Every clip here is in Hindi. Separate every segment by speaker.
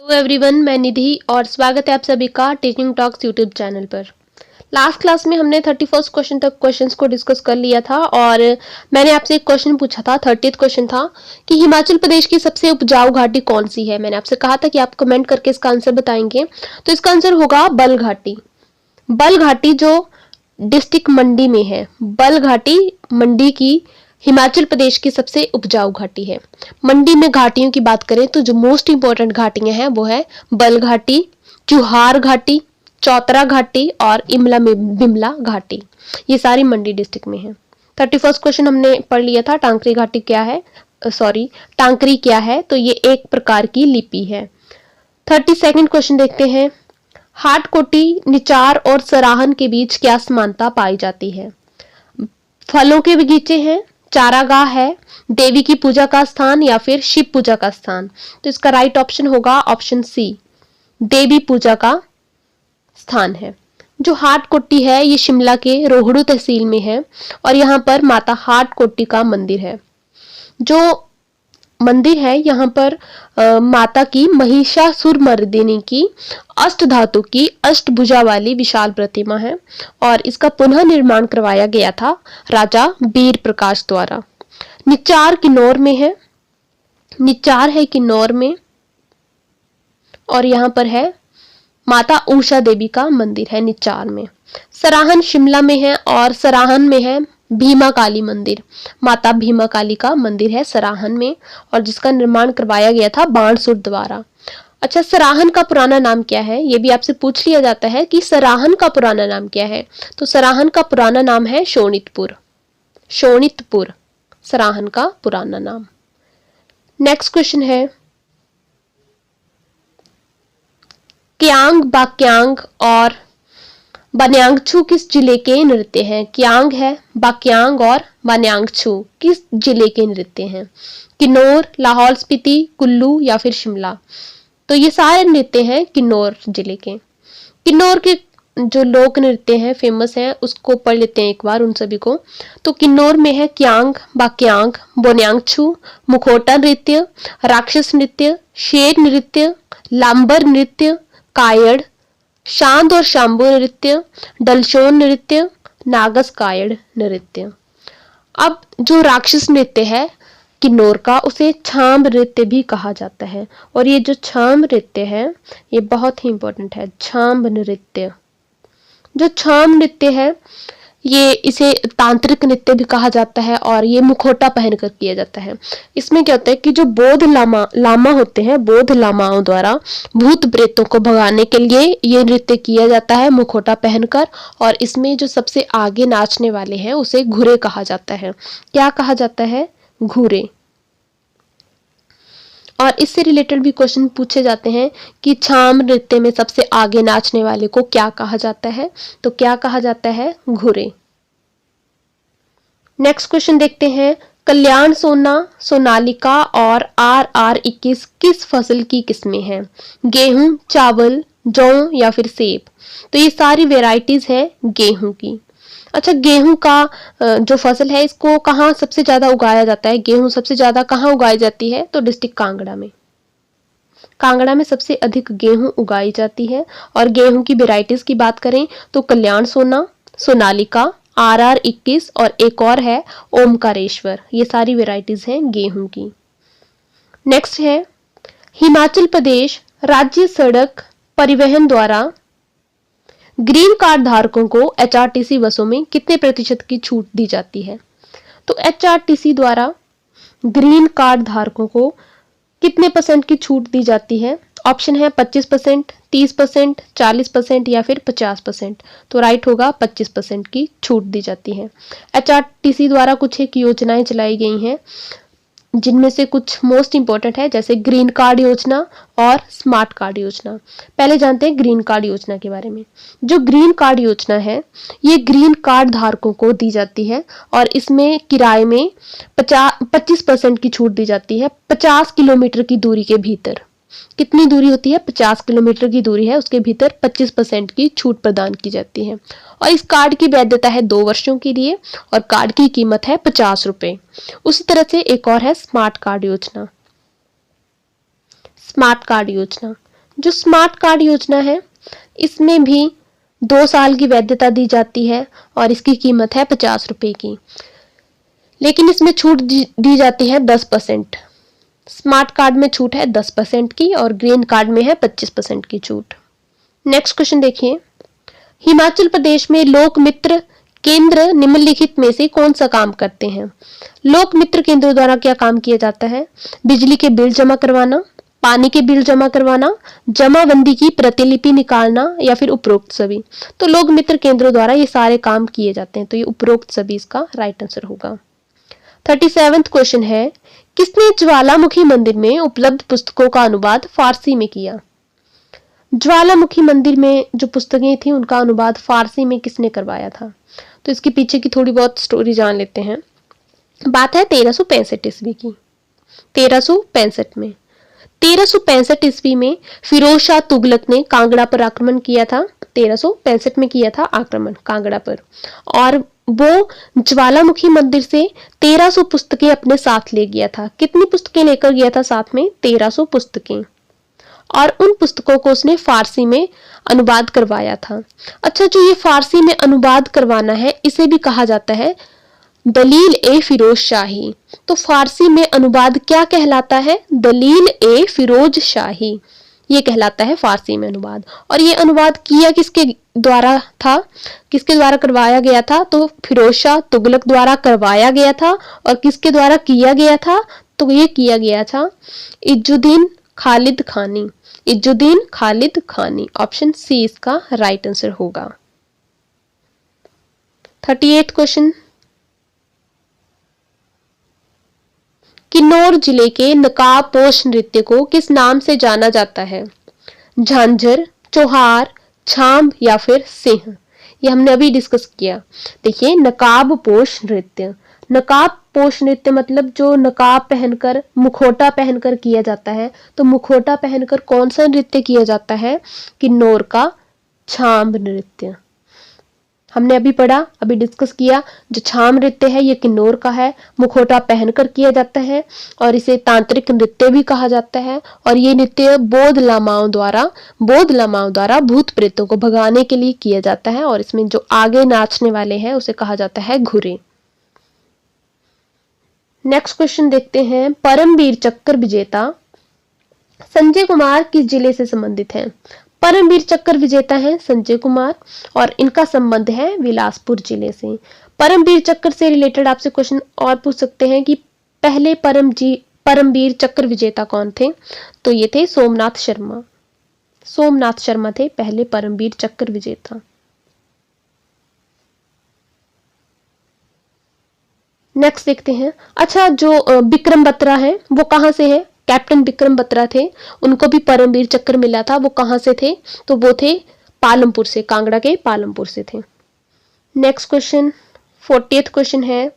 Speaker 1: हेलो एवरीवन, मैं निधि और स्वागत है आप सभी का टीचिंग टॉक्स यूट्यूब चैनल पर। लास्ट क्लास में हमने 31st क्वेश्चन तक क्वेश्चंस को डिस्कस कर लिया था और मैंने आपसे एक क्वेश्चन पूछा था, 30th क्वेश्चन था कि हिमाचल प्रदेश की सबसे उपजाऊ घाटी कौन सी है। मैंने आपसे कहा था कि आप कमेंट करके इसका आंसर बताएंगे, तो इसका आंसर होगा बल घाटी। बल घाटी जो डिस्ट्रिक्ट मंडी में है, बल घाटी मंडी की हिमाचल प्रदेश की सबसे उपजाऊ घाटी है। मंडी में घाटियों की बात करें तो जो मोस्ट इंपॉर्टेंट घाटियां हैं वो है बल घाटी, चुहार घाटी, चौतरा घाटी और इमला बिमला घाटी। ये सारी मंडी डिस्ट्रिक्ट में है। 31st क्वेश्चन हमने पढ़ लिया था, टांकरी घाटी क्या है, टांकरी क्या है, तो ये एक प्रकार की लिपि है। 32nd क्वेश्चन देखते हैं, हाटकोटी, निचार और सराहन के बीच क्या समानता पाई जाती है। फलों के बगीचे हैं, चारागाह है, देवी की पूजा का स्थान या फिर शिव पूजा का स्थान। तो इसका राइट ऑप्शन होगा ऑप्शन सी, देवी पूजा का स्थान है। जो हाटकोटी है ये शिमला के रोहड़ू तहसील में है और यहाँ पर माता हाटकोटी का मंदिर है। जो मंदिर है यहाँ पर माता की महिषासुरमर्दिनी की अष्ट धातु की अष्टभुजा वाली विशाल प्रतिमा है और इसका पुनः निर्माण करवाया गया था राजा वीर प्रकाश द्वारा। निचार किन्नौर में है, निचार है किन्नौर में और यहाँ पर है माता उषा देवी का मंदिर है निचार में। सराहन शिमला में है और सराहन में है भीमा काली मंदिर, माता भीमा काली का मंदिर है सराहन में और जिसका निर्माण करवाया गया था बाणसुर द्वारा। अच्छा, सराहन का पुराना नाम क्या है, ये भी आपसे पूछ लिया जाता है कि सराहन का पुराना नाम क्या है। तो सराहन का पुराना नाम है शोणितपुर। शोणितपुर सराहन का पुराना नाम। नेक्स्ट क्वेश्चन है, क्यांग, बाक्यांग और बान्यांगछू किस जिले के नृत्य हैं। क्यांग है, बाक्यांग और बान्यांगछू किस जिले के नृत्य हैं। किन्नौर, लाहौल स्पीति, कुल्लू या फिर शिमला। तो ये सारे नृत्य हैं किन्नौर जिले के। किन्नौर के जो लोक नृत्य हैं फेमस हैं उसको पढ़ लेते हैं एक बार उन सभी को। तो किन्नौर में है क्यांग, बाक्यांग, बोन्यांगछू, मुखौटा नृत्य, राक्षस नृत्य, शेर नृत्य, लांबर नृत्य, कायड़, शांत और शांबो नृत्य, डलशोन नृत्य, नागस कायड़ नृत्य। अब जो राक्षस नृत्य है किन्नौर का उसे छाम नृत्य भी कहा जाता है और ये जो छाम नृत्य है ये बहुत ही इंपॉर्टेंट है। छाम नृत्य, जो छाम नृत्य है ये इसे तांत्रिक नृत्य भी कहा जाता है और ये मुखौटा पहनकर किया जाता है। इसमें क्या होता है कि जो बौद्ध लामा होते हैं, बौद्ध लामाओं द्वारा भूत प्रेतों को भगाने के लिए ये नृत्य किया जाता है मुखौटा पहनकर। और इसमें जो सबसे आगे नाचने वाले हैं उसे घुरे कहा जाता है। क्या कहा जाता है? घुरे। और इससे रिलेटेड भी क्वेश्चन पूछे जाते हैं कि छाम नृत्य में सबसे आगे नाचने वाले को क्या कहा जाता है। तो क्या कहा जाता है? घुरे। नेक्स्ट क्वेश्चन देखते हैं, कल्याण सोना, सोनालिका और RR21 किस फसल की किस्में हैं। गेहूं, चावल, जौ या फिर सेब। तो ये सारी वेराइटीज है गेहूं की। अच्छा, गेहूं का जो फसल है इसको कहाँ सबसे ज्यादा उगाया जाता है। गेहूं सबसे ज्यादा कहाँ उगाई जाती है? तो डिस्ट्रिक्ट कांगड़ा में। कांगड़ा में सबसे अधिक गेहूं उगाई जाती है। और गेहूं की वेराइटीज की बात करें तो कल्याण सोना, सोनालिका, RR21 और एक और है ओमकारेश्वर। ये सारी वेराइटीज हैं गेहूं की। नेक्स्ट है, हिमाचल प्रदेश राज्य सड़क परिवहन द्वारा ग्रीन कार्ड धारकों को HRTC बसों में कितने प्रतिशत की छूट दी जाती है। तो HRTC द्वारा ग्रीन कार्ड धारकों को कितने परसेंट की छूट दी जाती है। ऑप्शन है 25%, 30%, 40% या फिर 50%। तो राइट होगा 25% की छूट दी जाती है। HRTC द्वारा कुछ एक योजनाएं चलाई गई हैं जिनमें से कुछ मोस्ट इंपॉर्टेंट है, जैसे ग्रीन कार्ड योजना और स्मार्ट कार्ड योजना। पहले जानते हैं ग्रीन कार्ड योजना के बारे में। जो ग्रीन कार्ड योजना है ये ग्रीन कार्ड धारकों को दी जाती है और इसमें किराए में 25% की छूट दी जाती है 50 किलोमीटर की दूरी के भीतर। कितनी दूरी होती है? 50 किलोमीटर की दूरी है, उसके भीतर 25% की छूट प्रदान की जाती है। और इस कार्ड की वैधता है 2 वर्षों के लिए और कार्ड की कीमत है 50 रुपए। उसी तरह से एक और है स्मार्ट कार्ड योजना। स्मार्ट कार्ड योजना जो स्मार्ट कार्ड योजना है इसमें भी 2 साल की वैधता दी जाती है और इसकी कीमत है 50 रुपए की, लेकिन इसमें छूट दी जाती है 10%। स्मार्ट कार्ड में छूट है 10% की और ग्रीन कार्ड में है 25% की छूट। नेक्स्ट क्वेश्चन देखिए, हिमाचल प्रदेश में लोक मित्र केंद्र निम्नलिखित में से कौन सा काम करते हैं? लोक मित्र केंद्र द्वारा क्या काम किया जाता है? बिजली के बिल जमा करवाना, पानी के बिल जमा करवाना, जमाबंदी की प्रतिलिपि निकालना या फिर उपरोक्त सभी। तो लोक मित्र केंद्रों द्वारा ये सारे काम किए जाते हैं, तो ये उपरोक्त सभी इसका राइट आंसर होगा। 37वां क्वेश्चन है, किसने ज्वालामुखी मंदिर में उपलब्ध पुस्तकों का अनुवाद फारसी में किया? ज्वालामुखी मंदिर में जो पुस्तकें थी उनका अनुवाद फारसी में किसने करवाया था? तो इसके पीछे की थोड़ी बहुत स्टोरी जान लेते हैं। बात है 1365 ईस्वी की। 1365 में 1365 ईस्वी में फिरोज शाह तुगलक ने कांगड़ा पर आक्रमण किया था। 1365 में किया था आक्रमण कांगड़ा पर, और वो ज्वालामुखी मंदिर से 1300 पुस्तकें अपने साथ ले गया था। कितनी पुस्तकें लेकर गया था साथ में? 1300 पुस्तकें, और उन पुस्तकों को उसने फारसी में अनुवाद करवाया था। अच्छा, जो ये फारसी में अनुवाद करवाना है इसे भी कहा जाता है दलील ए फिरोज शाही। तो फारसी में अनुवाद क्या कहलाता है? दलील ए फिरोज शाही, ये कहलाता है फारसी में अनुवाद। और ये अनुवाद किया किसके द्वारा था, किसके द्वारा करवाया गया था? तो फिरोज शाह तुगलक द्वारा करवाया गया था। और किसके द्वारा किया गया था? तो ये किया गया था इजुद्दीन खालिद खानी। इजुद्दीन खालिद खानी, ऑप्शन सी इसका राइट आंसर होगा। 38 क्वेश्चन, किन्नौर जिले के नकाबपोश नृत्य को किस नाम से जाना जाता है? झांझर, चौहार, छाम या फिर सिंह? ये हमने अभी डिस्कस किया। देखिए, नकाबपोश नृत्य, नकाबपोश नृत्य मतलब जो नकाब पहनकर, मुखौटा पहनकर किया जाता है। तो मुखौटा पहनकर कौन सा नृत्य किया जाता है? किन्नौर का छाम नृत्य। हमने अभी पढ़ा, अभी डिस्कस किया, जो छाम नृत्य है ये किन्नौर का है, मुखौटा पहनकर किया जाता है और इसे तांत्रिक नृत्य भी कहा जाता है। और ये नृत्य बौद्ध लामाओं द्वारा भूत प्रेतों को भगाने के लिए किया जाता है। और इसमें जो आगे नाचने वाले हैं उसे कहा जाता है घुरे। नेक्स्ट क्वेश्चन देखते हैं, परमवीर चक्र विजेता संजय कुमार किस जिले से संबंधित हैं? परमवीर चक्र विजेता हैं संजय कुमार और इनका संबंध है बिलासपुर जिले से। परमवीर चक्र से रिलेटेड आपसे क्वेश्चन और पूछ सकते हैं कि पहले परमवीर चक्र विजेता कौन थे? तो ये थे सोमनाथ शर्मा। सोमनाथ शर्मा थे पहले परमवीर चक्र विजेता। नेक्स्ट देखते हैं, अच्छा जो विक्रम बत्रा है वो कहां से है? कैप्टन विक्रम बत्रा थे, उनको भी परमवीर चक्र मिला था। वो कहां से थे? तो वो थे पालमपुर से, कांगड़ा के पालमपुर से थे। नेक्स्ट क्वेश्चन, 40th क्वेश्चन है,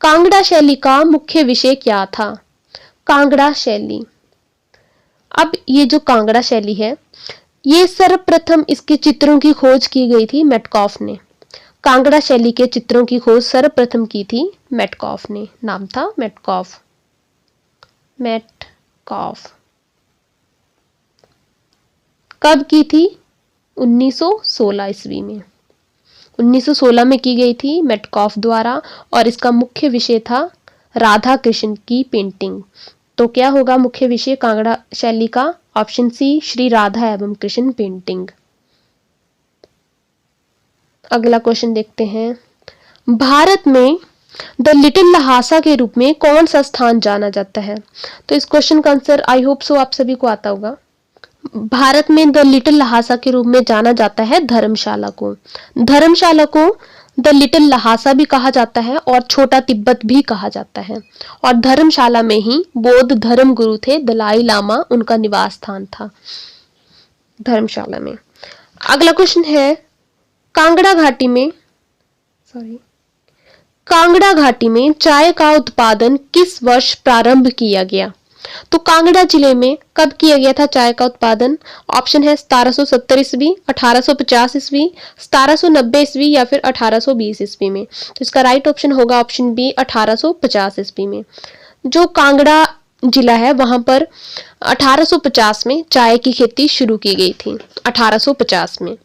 Speaker 1: कांगड़ा शैली का मुख्य विषय क्या था? कांगड़ा शैली, अब ये जो कांगड़ा शैली है ये सर्वप्रथम इसके चित्रों की खोज की गई थी मेटकॉफ ने। कांगड़ा शैली के चित्रों की खोज सर्वप्रथम की थी मेटकॉफ ने, नाम था मेटकॉफ। कब की थी? 1916 ईस्वी में। 1916 में की गई थी मेटकॉफ द्वारा और इसका मुख्य विषय था राधा कृष्ण की पेंटिंग। तो क्या होगा मुख्य विषय कांगड़ा शैली का? ऑप्शन सी, श्री राधा एवं कृष्ण पेंटिंग। अगला क्वेश्चन देखते हैं, भारत में द लिटिल लहासा के रूप में कौन सा स्थान जाना जाता है? तो इस क्वेश्चन का आंसर आई होप सो आप सभी को आता होगा। भारत में द लिटिल लहासा के रूप में जाना जाता है धर्मशाला को। धर्मशाला को द लिटिल लहासा भी कहा जाता है और छोटा तिब्बत भी कहा जाता है। और धर्मशाला में ही बौद्ध धर्म गुरु थे दलाई लामा, उनका निवास स्थान था धर्मशाला में। अगला क्वेश्चन है, कांगड़ा घाटी में चाय का उत्पादन किस वर्ष प्रारंभ किया गया? तो कांगड़ा जिले में कब किया गया था चाय का उत्पादन? ऑप्शन है 1770 ईस्वी, 1850 ईस्वी, 1790 ईस्वी या फिर 1820 ईस्वी में। तो इसका राइट ऑप्शन होगा ऑप्शन बी, 1850 ईस्वी में। जो कांगड़ा जिला है वहां पर 1850 में चाय की खेती शुरू की गई थी, 1850 में।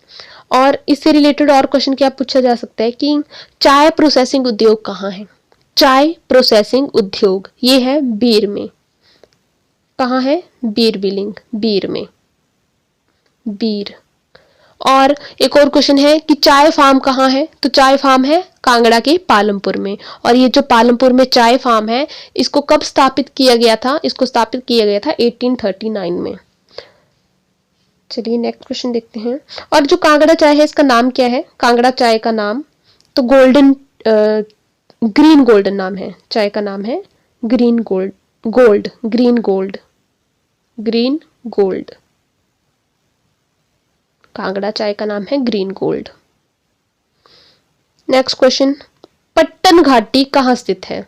Speaker 1: और इससे रिलेटेड और क्वेश्चन क्या पूछा जा सकता है कि चाय प्रोसेसिंग उद्योग कहाँ है? चाय प्रोसेसिंग उद्योग ये है बीर में। कहाँ है? बीर बिलिंग, बीर में, बीर। और एक और क्वेश्चन है कि चाय फार्म कहाँ है? तो चाय फार्म है कांगड़ा के पालमपुर में। और ये जो पालमपुर में चाय फार्म है इसको कब स्थापित किया गया था? इसको स्थापित किया गया था 1839 में। चलिए नेक्स्ट क्वेश्चन देखते हैं। और जो कांगड़ा चाय है इसका नाम क्या है? कांगड़ा चाय का नाम तो गोल्डन ग्रीन गोल्डन नाम है। चाय का नाम है green gold, gold, green gold, green gold. Kangra चाय का नाम है green gold. Next question, Pattan घाटी कहाँ स्थित है?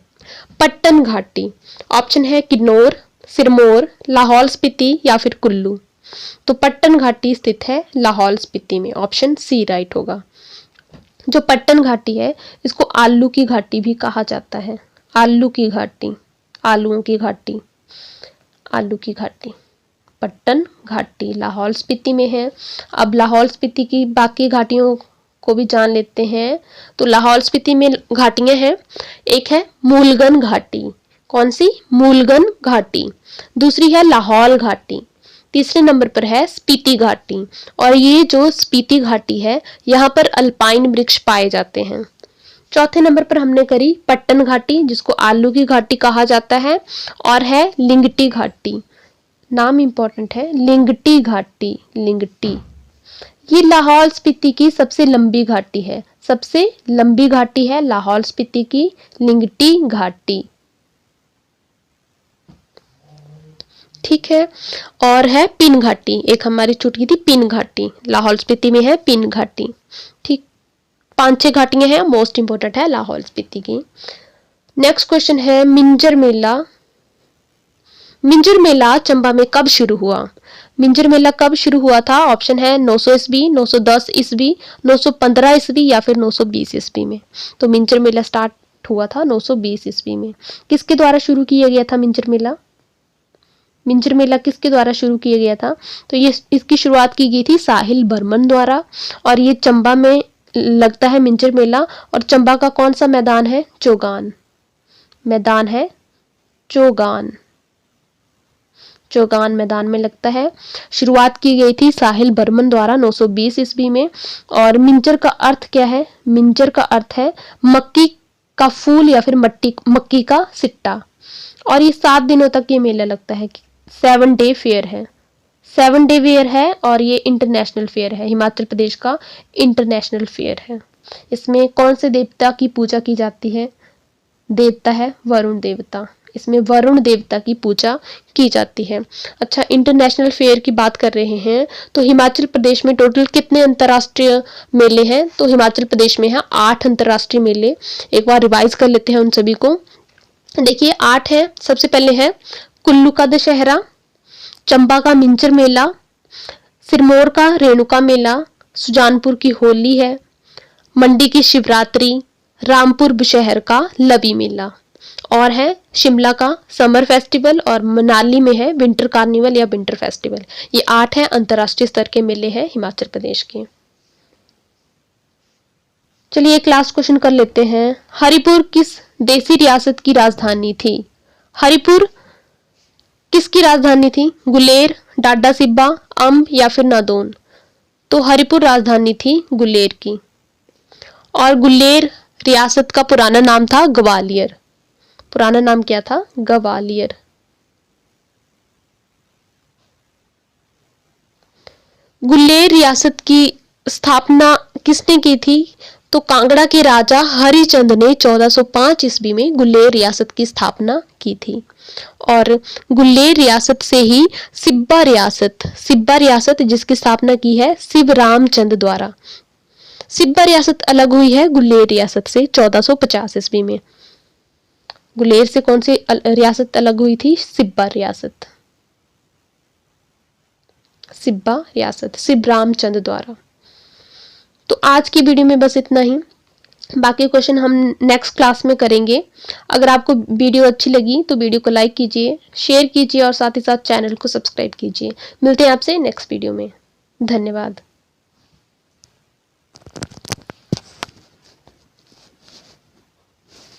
Speaker 1: पट्टन घाटी ऑप्शन है किन्नौर, सिरमौर, लाहौल स्पीति या फिर कुल्लू। तो पट्टन घाटी स्थित है लाहौल स्पीति में, ऑप्शन सी राइट होगा। जो पट्टन घाटी है इसको आलू की घाटी भी कहा जाता है। आलू की घाटी, आलूओं की घाटी, आलू की घाटी। पट्टन घाटी लाहौल स्पीति में है। अब लाहौल स्पीति की बाकी घाटियों को भी जान लेते हैं। तो लाहौल स्पीति में घाटियां हैं, एक है मूलगन घाटी। कौन सी? मूलगन घाटी। दूसरी है लाहौल घाटी। तीसरे नंबर पर है स्पीति घाटी। और ये जो स्पीति घाटी है यहाँ पर अल्पाइन वृक्ष पाए जाते हैं। चौथे नंबर पर हमने करी पट्टन घाटी जिसको आलू की घाटी कहा जाता है। और है लिंगटी घाटी, नाम इंपॉर्टेंट है, लिंगटी घाटी, लिंगटी। ये लाहौल स्पीति की सबसे लंबी घाटी है, सबसे लंबी घाटी है लाहौल स्पीति की लिंगटी घाटी। ठीक है। और है पिन घाटी, एक हमारी छूट गई थी पिन घाटी, लाहौल स्पीति में है पिन घाटी। ठीक, 5-6 घाटियां हैं, मोस्ट इंपोर्टेंट है लाहौल स्पीति की। नेक्स्ट क्वेश्चन है मिंजर मेला। मिंजर मेला चंबा में कब शुरू हुआ? मिंजर मेला कब शुरू हुआ था? ऑप्शन है 900 ईस्वी, 910 ईस्वी, 915 ईस्वी या फिर 920 ईस्वी में। तो मिंजर मेला स्टार्ट हुआ था 920 ईस्वी में। किसके द्वारा शुरू किया गया था मिंजर मेला? मिंजर मेला किसके द्वारा शुरू किया गया था? तो ये इसकी शुरुआत की गई थी साहिल बर्मन द्वारा। और ये चंबा में लगता है मिंजर मेला। और चंबा का कौन सा मैदान है? चौगान, मैदान है चौगान, चौगान मैदान में लगता है। शुरुआत की गई थी साहिल बर्मन द्वारा 920 ईस्वी में। और मिंजर का अर्थ क्या है? मिंजर का अर्थ है मक्की का फूल या फिर मक्की का सिट्टा। और ये 7 दिनों तक ये मेला लगता है। 7 डे फेयर है, 7 डे फेयर है। और ये इंटरनेशनल फेयर है, हिमाचल प्रदेश का इंटरनेशनल फेयर है। इसमें कौन से देवता की पूजा की जाती है? देवता है वरुण देवता, इसमें वरुण देवता की पूजा की जाती है। अच्छा, इंटरनेशनल फेयर की बात कर रहे हैं तो हिमाचल प्रदेश में टोटल कितने अंतर्राष्ट्रीय मेले हैं? तो हिमाचल प्रदेश में है 8 अंतर्राष्ट्रीय मेले। एक बार रिवाइज कर लेते हैं उन सभी को। देखिए 8 है। सबसे पहले है कुल्लू का दशहरा, चंबा का मिंजर मेला, सिरमौर का रेणुका मेला, सुजानपुर की होली है, मंडी की शिवरात्रि, रामपुर बुशहर का लवी मेला, और है शिमला का समर फेस्टिवल, और मनाली में है विंटर कार्निवल या विंटर फेस्टिवल। ये 8 है अंतर्राष्ट्रीय स्तर के मेले हैं हिमाचल प्रदेश के। चलिए एक लास्ट क्वेश्चन कर लेते हैं। हरिपुर किस देसी रियासत की राजधानी थी? हरिपुर किसकी राजधानी थी? गुलेर, डाडा सिब्बा, अम्ब या फिर नादौन। तो हरिपुर राजधानी थी गुलेर की। और गुलेर रियासत का पुराना नाम था ग्वालियर। पुराना नाम क्या था? ग्वालियर। गुलेर रियासत की स्थापना किसने की थी? तो कांगड़ा के राजा हरिचंद ने 1405 ईस्वी में गुलेर रियासत की स्थापना की थी। और गुलेर रियासत से ही सिब्बा रियासत जिसकी स्थापना की है शिवराम चंद द्वारा। सिब्बा रियासत अलग हुई है गुलेर रियासत से 1450 ईस्वी में। गुलेर से कौन सी रियासत अलग हुई थी? सिब्बा रियासत, सिब्बा रियासत शिवराम चंद द्वारा। तो आज की वीडियो में बस इतना ही। बाकी क्वेश्चन हम नेक्स्ट क्लास में करेंगे। अगर आपको वीडियो अच्छी लगी तो वीडियो को लाइक कीजिए, शेयर कीजिए और साथ ही साथ चैनल को सब्सक्राइब कीजिए। मिलते हैं आपसे नेक्स्ट वीडियो में। धन्यवाद।